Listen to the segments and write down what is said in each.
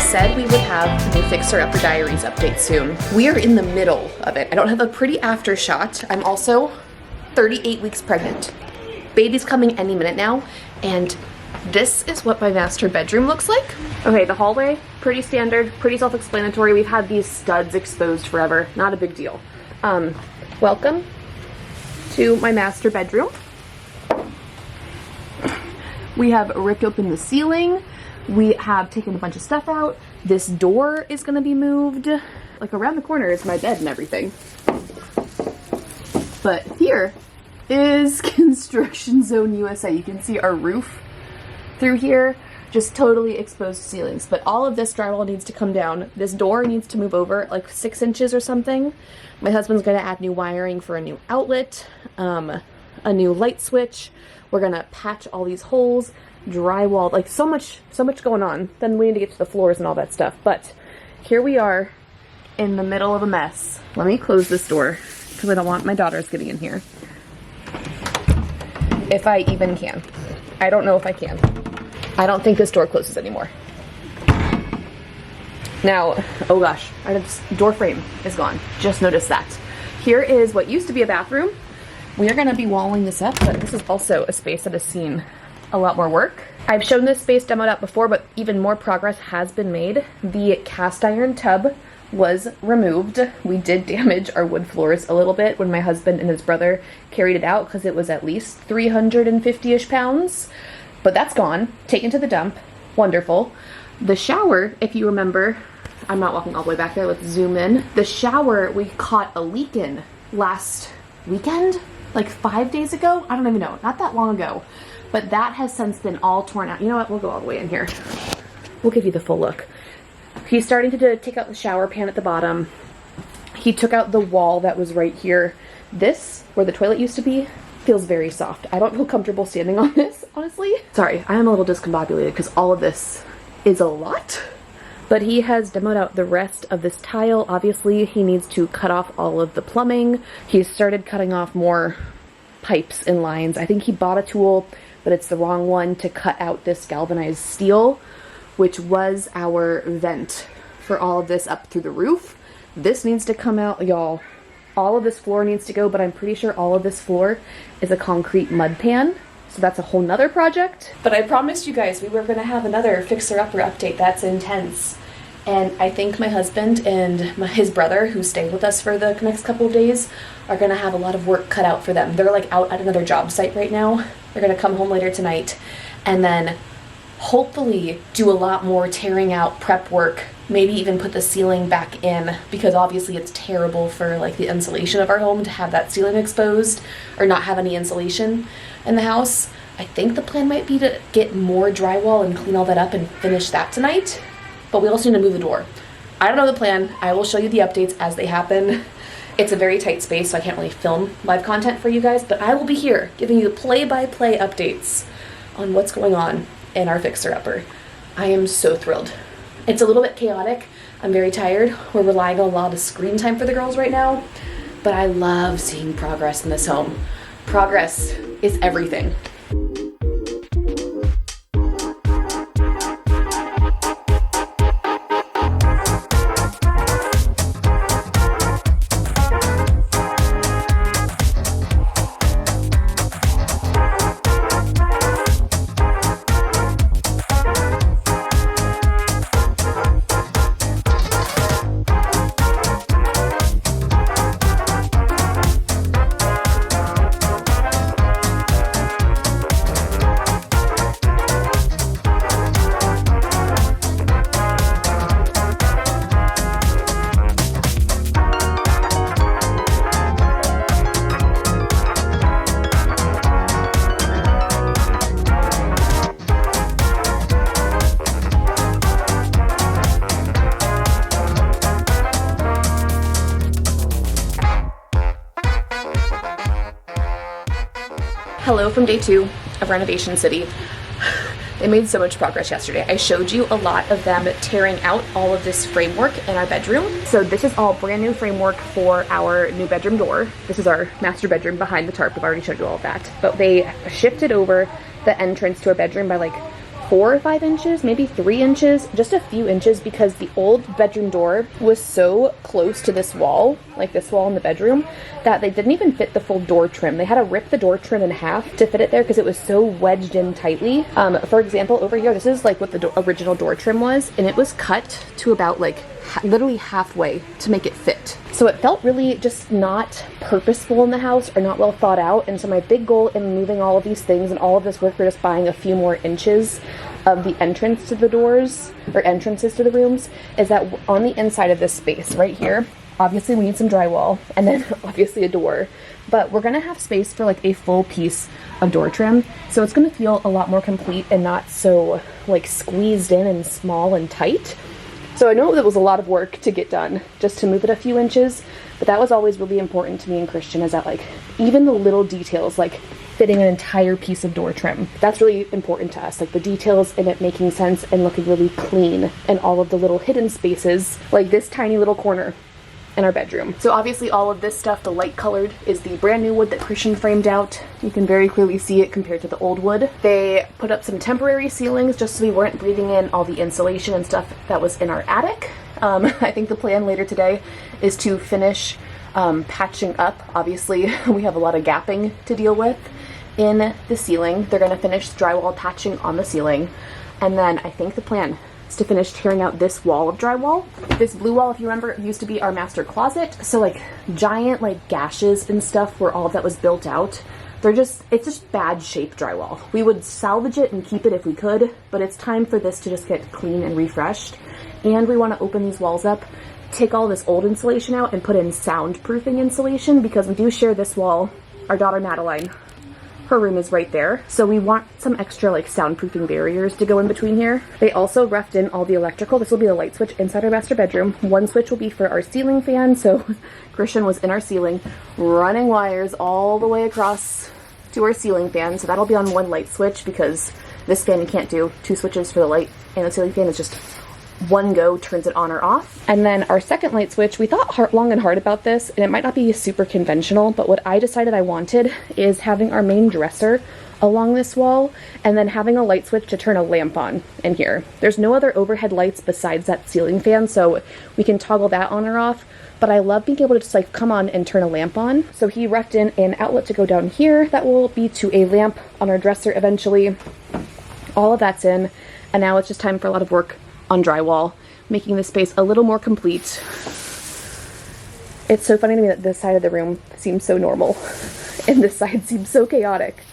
said we would have new Fixer Upper Diaries update soon. We are in the middle of it. I don't have a pretty after shot. I'm also 38 weeks pregnant. Baby's coming any minute now, and this is what my master bedroom looks like. Okay, the hallway, pretty standard, pretty self-explanatory. We've had these studs exposed forever, not a big deal. Welcome to my master bedroom. We have ripped open the ceiling. We have taken a bunch of stuff out. This door is gonna be moved. Like around the corner is my bed and everything. But here is Construction Zone USA. You can see our roof through here, just totally exposed ceilings. But all of this drywall needs to come down. This door needs to move over like 6 inches or something. My husband's gonna add new wiring for a new outlet, a new light switch. We're gonna patch all these holes, drywall, like so much going on. Then we need to get to the floors and all that stuff. But here we are in the middle of a mess. Let me close this door because I don't want my daughters getting in here. If I even can. I don't know if I can. I don't think this door closes anymore. Now, oh gosh, this door frame is gone. Just noticed that. Here is what used to be a bathroom. We are gonna be walling this up, but this is also a space that has seen a lot more work. I've shown this space demoed out before, but even more progress has been made. The cast iron tub was removed. We did damage our wood floors a little bit when my husband and his brother carried it out because it was at least 350-ish pounds. But that's gone, taken to the dump. Wonderful. The shower, if you remember, I'm not walking all the way back there, let's zoom in. The shower we caught a leak in last weekend, like 5 days ago? I don't even know, not that long ago. But that has since been all torn out. You know what, we'll go all the way in here. We'll give you the full look. He's starting to take out the shower pan at the bottom. He took out the wall that was right here. This, where the toilet used to be, feels very soft. I don't feel comfortable standing on this, honestly. Sorry, I am a little discombobulated because all of this is a lot. But he has demoed out the rest of this tile. Obviously, he needs to cut off all of the plumbing. He's started cutting off more pipes and lines. I think he bought a tool, but it's the wrong one to cut out this galvanized steel, which was our vent for all of this up through the roof. This needs to come out, y'all. All of this floor needs to go, but I'm pretty sure all of this floor is a concrete mud pan. So that's a whole nother project. But I promised you guys we were gonna have another fixer-upper update that's intense. And I think my husband and his brother, who stayed with us for the next couple of days, are gonna have a lot of work cut out for them. They're like out at another job site right now. They're gonna come home later tonight and then hopefully do a lot more tearing out prep work, maybe even put the ceiling back in, because obviously it's terrible for like the insulation of our home to have that ceiling exposed or not have any insulation in the house. I think the plan might be to get more drywall and clean all that up and finish that tonight, but we also need to move the door. I don't know the plan. I will show you the updates as they happen. It's a very tight space, so I can't really film live content for you guys, but I will be here giving you the play-by-play updates on what's going on in our fixer-upper. I am so thrilled. It's a little bit chaotic. I'm very tired. We're relying on a lot of screen time for the girls right now, but I love seeing progress in this home. Progress is everything. Hello from day 2 of Renovation City. They made so much progress yesterday. I showed you a lot of them tearing out all of this framework in our bedroom. So this is all brand new framework for our new bedroom door. This is our master bedroom behind the tarp. I've already showed you all of that. But they shifted over the entrance to our bedroom by like 4 or 5 inches, maybe 3 inches, just a few inches, because the old bedroom door was so close to this wall, like this wall in the bedroom, that they didn't even fit the full door trim. They had to rip the door trim in half to fit it there because it was so wedged in tightly. For example, over here, this is like what the original door trim was, and it was cut to about like literally halfway to make it fit. So it felt really just not purposeful in the house, or not well thought out. And so my big goal in moving all of these things and all of this work for just buying a few more inches of the entrance to the doors, or entrances to the rooms, is that on the inside of this space right here, obviously we need some drywall, and then obviously a door, but we're gonna have space for like a full piece of door trim. So it's gonna feel a lot more complete and not so like squeezed in and small and tight. So I know that was a lot of work to get done just to move it a few inches, but that was always really important to me and Christian, is that like even the little details, like fitting an entire piece of door trim, that's really important to us. Like the details in it making sense and looking really clean, and all of the little hidden spaces, like this tiny little corner in our bedroom. So obviously all of this stuff, the light colored, is the brand new wood that Christian framed out. You can very clearly see it compared to the old wood. They put up some temporary ceilings just so we weren't breathing in all the insulation and stuff that was in our attic. I think the plan later today is to finish patching up. Obviously we have a lot of gapping to deal with in the ceiling. They're going to finish drywall patching on the ceiling, and then I think the plan is to finish tearing out this wall of drywall. This blue wall, if you remember, used to be our master closet, so like giant like gashes and stuff where all of that was built out. It's just bad shape drywall. We would salvage it and keep it if we could, but it's time for this to just get clean and refreshed. And we want to open these walls up, take all this old insulation out, and put in soundproofing insulation, because we do share this wall. Our daughter Madeline, her room is right there, so we want some extra like soundproofing barriers to go in between here. They also roughed in all the electrical. This will be the light switch inside our master bedroom. One switch will be for our ceiling fan, so Christian was in our ceiling running wires all the way across to our ceiling fan, so that'll be on one light switch, because this fan you can't do 2 switches for the light, and the ceiling fan is just one go, turns it on or off. And then our second light switch, we thought long and hard about this, and it might not be super conventional, but what I decided I wanted is having our main dresser along this wall, and then having a light switch to turn a lamp on in here. There's no other overhead lights besides that ceiling fan, so we can toggle that on or off, but I love being able to just like come on and turn a lamp on. So he roughed in an outlet to go down here that will be to a lamp on our dresser eventually. All of that's in, and now it's just time for a lot of work on drywall, making the space a little more complete. It's so funny to me that this side of the room seems so normal and this side seems so chaotic.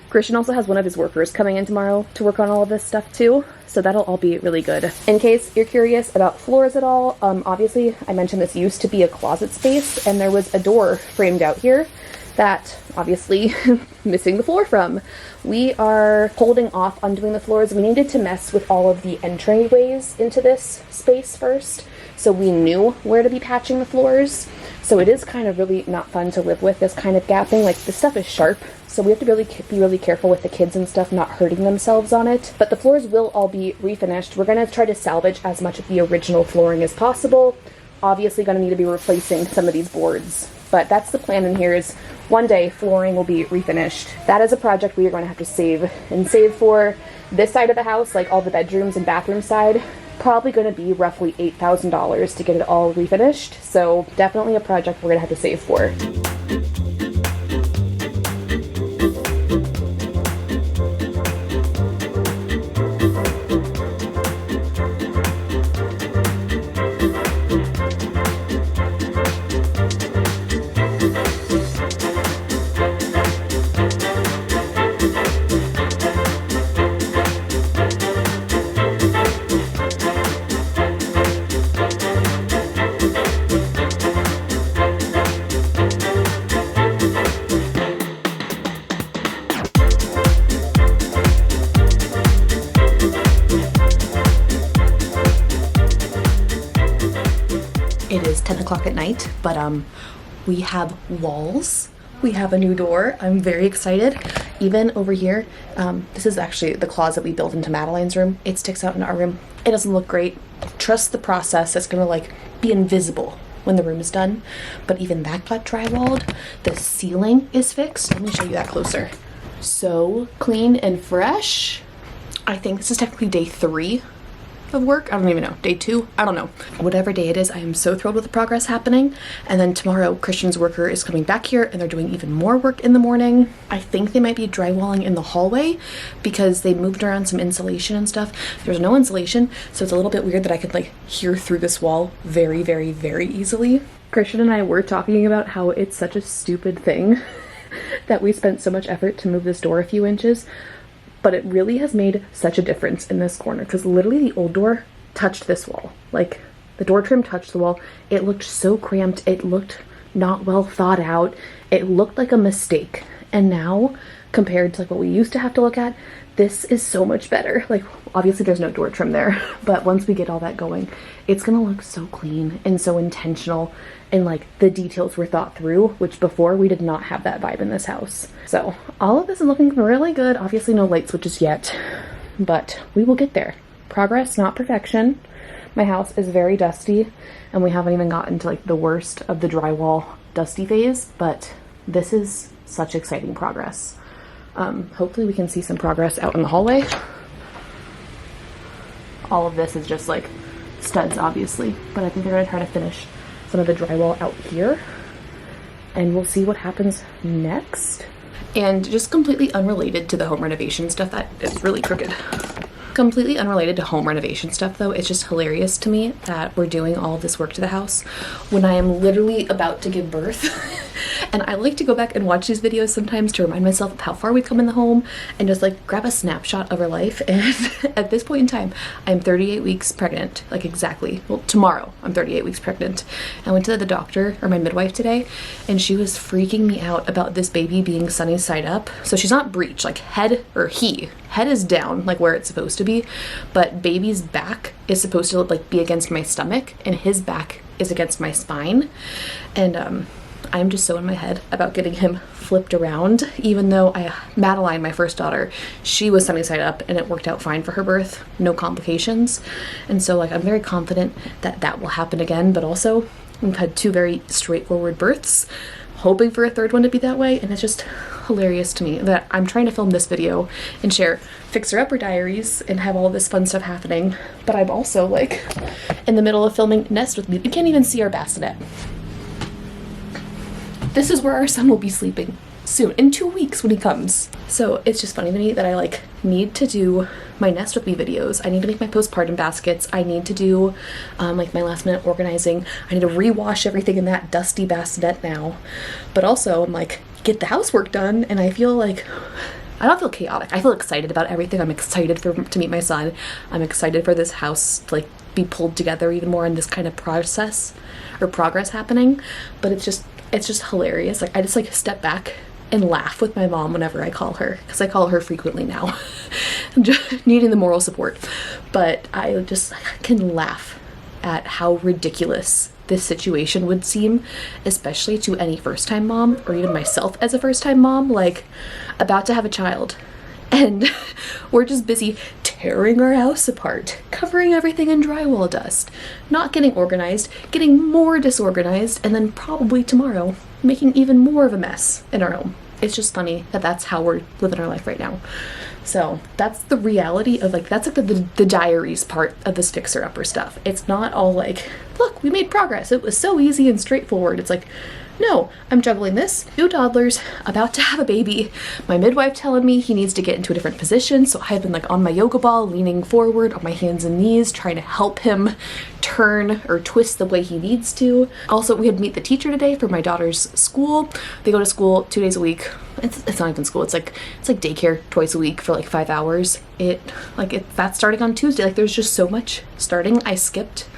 Christian also has one of his workers coming in tomorrow to work on all of this stuff too, so that'll all be really good. In case you're curious about floors at all, obviously I mentioned this used to be a closet space, and there was a door framed out here that obviously missing the floor from. We are holding off on doing the floors. We needed to mess with all of the entryways into this space first, so we knew where to be patching the floors. So it is kind of really not fun to live with this kind of gapping. Like, the stuff is sharp, so we have to really be really careful with the kids and stuff not hurting themselves on it. But the floors will all be refinished. We're gonna try to salvage as much of the original flooring as possible. Obviously gonna need to be replacing some of these boards, but that's the plan in here, is one day flooring will be refinished. That is a project we are going to have to save for. This side of the house, like all the bedrooms and bathroom side, probably going to be roughly $8,000 to get it all refinished. So definitely a project we're going to have to save for. It is 10 o'clock at night, but we have walls. We have a new door. I'm very excited. Even over here, this is actually the closet we built into Madeline's room. It sticks out in our room. It doesn't look great. Trust the process. It's gonna like be invisible when the room is done. But even that got drywalled. The ceiling is fixed. Let me show you that closer. So clean and fresh. I think this is technically day 3 of work. I don't even know. Day 2? I don't know. Whatever day it is, I am so thrilled with the progress happening. And then tomorrow, Christian's worker is coming back here and they're doing even more work in the morning. I think they might be drywalling in the hallway because they moved around some insulation and stuff. There's no insulation, so it's a little bit weird that I could like hear through this wall very, very, very easily. Christian and I were talking about how it's such a stupid thing that we spent so much effort to move this door a few inches, but it really has made such a difference in this corner because literally the old door touched this wall. Like the door trim touched the wall. It looked so cramped. It looked not well thought out. It looked like a mistake. And now, compared to like what we used to have to look at, this is so much better. Like obviously there's no door trim there, but once we get all that going, it's gonna look so clean and so intentional, and like the details were thought through, which before we did not have that vibe in this house. So all of this is looking really good. Obviously no light switches yet, but we will get there. Progress, not perfection. My house is very dusty and we haven't even gotten to like the worst of the drywall dusty phase, but this is such exciting progress. Hopefully we can see some progress out in the hallway. All of this is just like studs, obviously, but I think they're gonna try to finish some of the drywall out here and we'll see what happens next. And just completely unrelated to the home renovation stuff, that is really crooked. Completely unrelated to home renovation stuff though, it's just hilarious to me that we're doing all of this work to the house when I am literally about to give birth. And I like to go back and watch these videos sometimes to remind myself of how far we've come in the home and just like grab a snapshot of our life. And at this point in time, I'm 38 weeks pregnant, like exactly. Well, tomorrow I'm 38 weeks pregnant. I went to the doctor or my midwife today and she was freaking me out about this baby being sunny side up. So she's not breech, like head is down like where it's supposed to be, but baby's back is supposed to like be against my stomach and his back is against my spine. And I'm just so in my head about getting him flipped around, even though Madeline, my first daughter, she was sunny side up and it worked out fine for her birth, no complications. And so like I'm very confident that that will happen again, but also we've had 2 very straightforward births, hoping for a 3rd one to be that way. And it's just hilarious to me that I'm trying to film this video and share fixer-upper diaries and have all this fun stuff happening, but I'm also like in the middle of filming Nest with me. You can't even see our bassinet. This is where our son will be sleeping soon, in 2 weeks when he comes. So it's just funny to me that I like need to do my Nest with me videos. I need to make my postpartum baskets. I need to do like my last minute organizing. I need to rewash everything in that dusty bassinet now. But also I'm like, get the housework done, and I feel like, I don't feel chaotic. I feel excited about everything. I'm excited to meet my son. I'm excited for this house to like be pulled together even more in this kind of process or progress happening. But it's just hilarious. Like I just like step back and laugh with my mom whenever I call her, because I call her frequently now. I'm just needing the moral support, but I just can laugh at how ridiculous this situation would seem, especially to any first-time mom or even myself as a first-time mom, like about to have a child and we're just busy tearing our house apart, covering everything in drywall dust, not getting organized, getting more disorganized, and then probably tomorrow making even more of a mess in our home. It's just funny that that's how we're living our life right now. So that's the reality of like, that's like the diaries part of this fixer-upper stuff. It's not all like, look, we made progress, it was so easy and straightforward. It's like, no, I'm juggling this, 2 toddlers, about to have a baby, my midwife telling me he needs to get into a different position, so I've been like on my yoga ball, leaning forward on my hands and knees, trying to help him turn or twist the way he needs to. Also, we had to meet the teacher today for my daughter's school. They go to school 2 days a week. It's not even school, it's like daycare twice a week for like 5 hours. That's starting on Tuesday. Like there's just so much starting. I skipped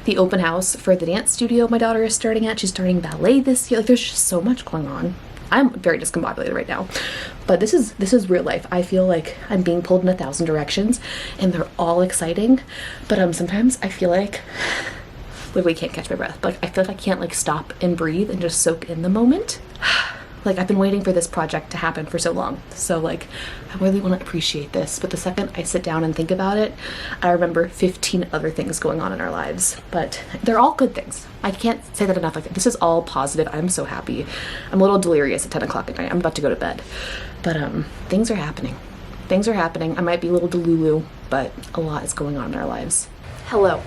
the open house for the dance studio my daughter is starting at. She's starting ballet this year. Like there's just so much going on. I'm very discombobulated right now, but this is real life. I feel like I'm being pulled in 1,000 directions and they're all exciting, but sometimes I feel like literally can't catch my breath, but I feel like I can't like stop and breathe and just soak in the moment. Like I've been waiting for this project to happen for so long. So like, I really want to appreciate this. But the second I sit down and think about it, I remember 15 other things going on in our lives, but they're all good things. I can't say that enough. Like this is all positive. I'm so happy. I'm a little delirious at 10 o'clock at night. I'm about to go to bed, but things are happening. Things are happening. I might be a little delulu, but a lot is going on in our lives. Hello,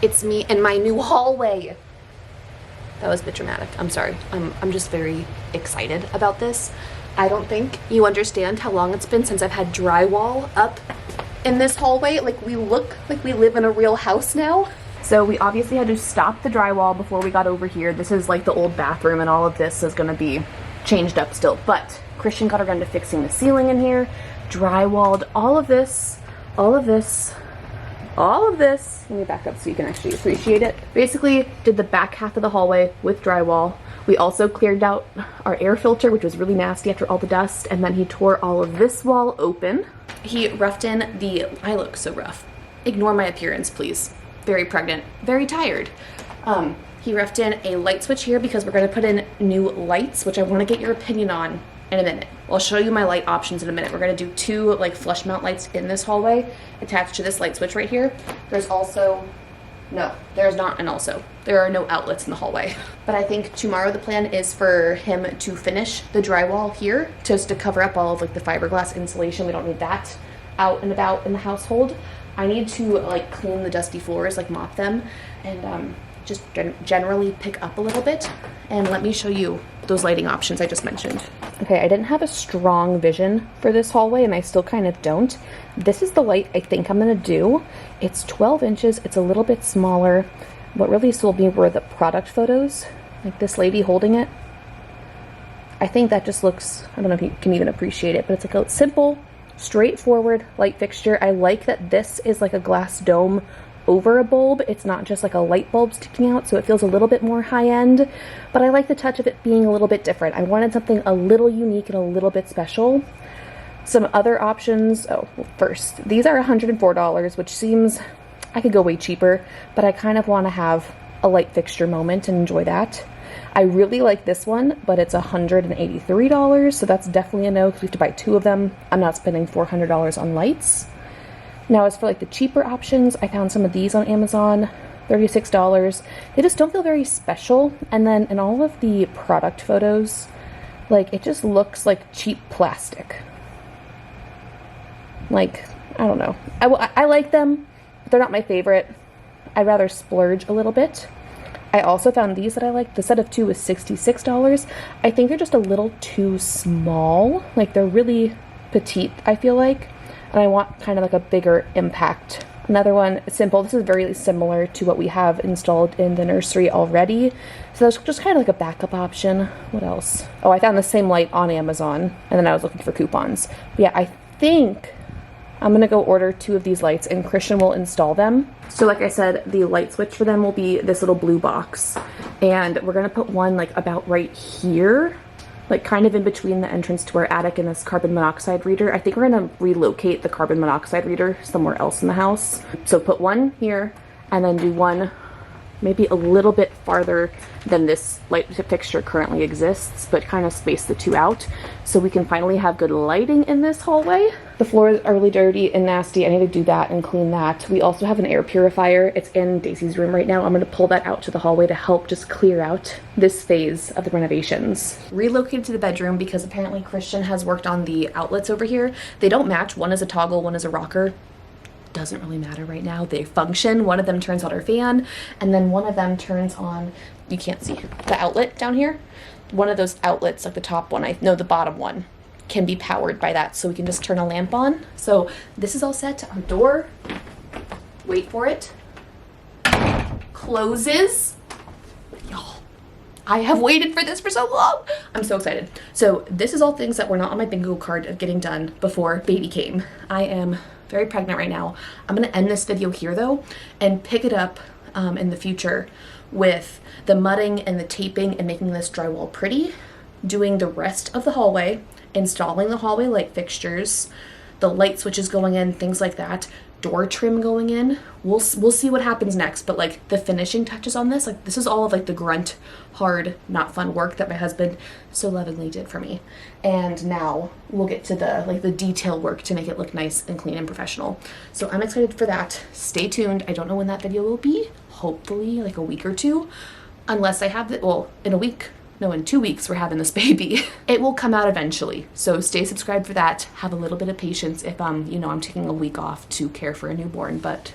it's me in my new hallway. That was a bit dramatic. I'm sorry. I'm just very excited about this. I don't think you understand how long it's been since I've had drywall up in this hallway. Like, we look like we live in a real house now. So we obviously had to stop the drywall before we got over here. This is like the old bathroom, and all of this is gonna be changed up still. But Christian got around to fixing the ceiling in here, drywalled all of this, all of this, all of this. Let me back up so you can actually appreciate it. Basically did the back half of the hallway with drywall. We also cleared out our air filter, which was really nasty after all the dust, and then he tore all of this wall open. He roughed in the, I look so rough. Ignore my appearance, please. Very pregnant, very tired. He roughed in a light switch here because we're gonna put in new lights, which I wanna get your opinion on in a minute. I'll show you my light options in a minute. We're gonna do 2 like flush mount lights in this hallway attached to this light switch right here. There's also, no, there's not an also. There are no outlets in the hallway. But I think tomorrow the plan is for him to finish the drywall here, just to cover up all of like the fiberglass insulation. We don't need that out and about in the household. I need to like clean the dusty floors, like mop them, and just generally pick up a little bit. And let me show you those lighting options I just mentioned. Okay, I didn't have a strong vision for this hallway, and I still kind of don't. This is the light I think I'm gonna do. It's 12 inches, it's a little bit smaller. What really sold me were the product photos, like this lady holding it. I think that just looks, I don't know if you can even appreciate it, but it's like a simple, straightforward light fixture. I like that this is like a glass dome over a bulb. It's not just like a light bulb sticking out, so it feels a little bit more high-end, but I like the touch of it being a little bit different. I wanted something a little unique and a little bit special. Some other options, oh, well, first, these are $104, which seems, I could go way cheaper, but I kind of want to have a light fixture moment and enjoy that. I really like this one, but it's $183, so that's definitely a no because we have to buy 2 of them. I'm not spending $400 on lights. Now, as for like the cheaper options, I found some of these on Amazon, $36. They just don't feel very special. And then in all of the product photos, like it just looks like cheap plastic. Like, I don't know. I like them, but they're not my favorite. I'd rather splurge a little bit. I also found these that I like. The set of 2 is $66. I think they're just a little too small. Like they're really petite, I feel like. And I want kind of like a bigger impact. Another one, simple. This is very similar to what we have installed in the nursery already. So that's just kind of like a backup option. What else? Oh, I found the same light on Amazon, and then I was looking for coupons. But yeah, I think I'm gonna go order 2 of these lights and Christian will install them. So like I said, the light switch for them will be this little blue box. And we're gonna put one like about right here, like kind of in between the entrance to our attic and this carbon monoxide reader. I think we're gonna relocate the carbon monoxide reader somewhere else in the house. So put one here and then do one maybe a little bit farther than this light fixture currently exists, but kind of space the 2 out so we can finally have good lighting in this hallway. The floors are really dirty and nasty. I need to do that and clean that. We also have an air purifier. It's in Daisy's room right now. I'm gonna pull that out to the hallway to help just clear out this phase of the renovations. Relocated to the bedroom because apparently Christian has worked on the outlets over here. They don't match. One is a toggle, one is a rocker. Doesn't really matter right now. They function. One of them turns on our fan, and then one of them turns on, you can't see, the outlet down here. One of those outlets, like the top one, the bottom one, can be powered by that, so we can just turn a lamp on. So this is all set. Our door, wait for it, closes. Y'all, I have waited for this for so long. I'm so excited. So this is all things that were not on my bingo card of getting done before baby came. I am very pregnant right now. I'm gonna end this video here though and pick it up in the future with the mudding and the taping and making this drywall pretty, doing the rest of the hallway, installing the hallway light fixtures, the light switches going in, things like that, door trim going in. We'll see what happens next, but like the finishing touches on this, like this is all of like the grunt, hard, not fun work that my husband so lovingly did for me. And now we'll get to the like the detail work to make it look nice and clean and professional. So I'm excited for that. Stay tuned. I don't know when that video will be. Hopefully like a week or 2, unless I have it, well, in a week No, in 2 weeks we're having this baby. It will come out eventually, so stay subscribed for that. Have a little bit of patience if you know, I'm taking a week off to care for a newborn, but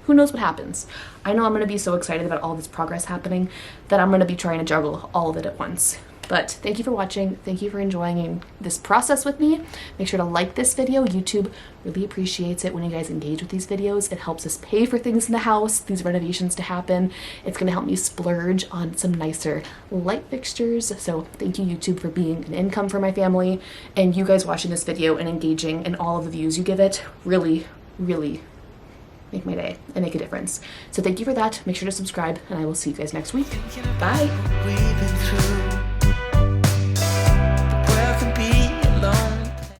who knows what happens. I know I'm going to be so excited about all this progress happening that I'm going to be trying to juggle all of it at once. But thank you for watching. Thank you for enjoying this process with me. Make sure to like this video. YouTube really appreciates it when you guys engage with these videos. It helps us pay for things in the house, these renovations to happen. It's going to help me splurge on some nicer light fixtures. So thank you, YouTube, for being an income for my family. And you guys watching this video and engaging in all of the views you give it really, really make my day and make a difference. So thank you for that. Make sure to subscribe, and I will see you guys next week. Bye.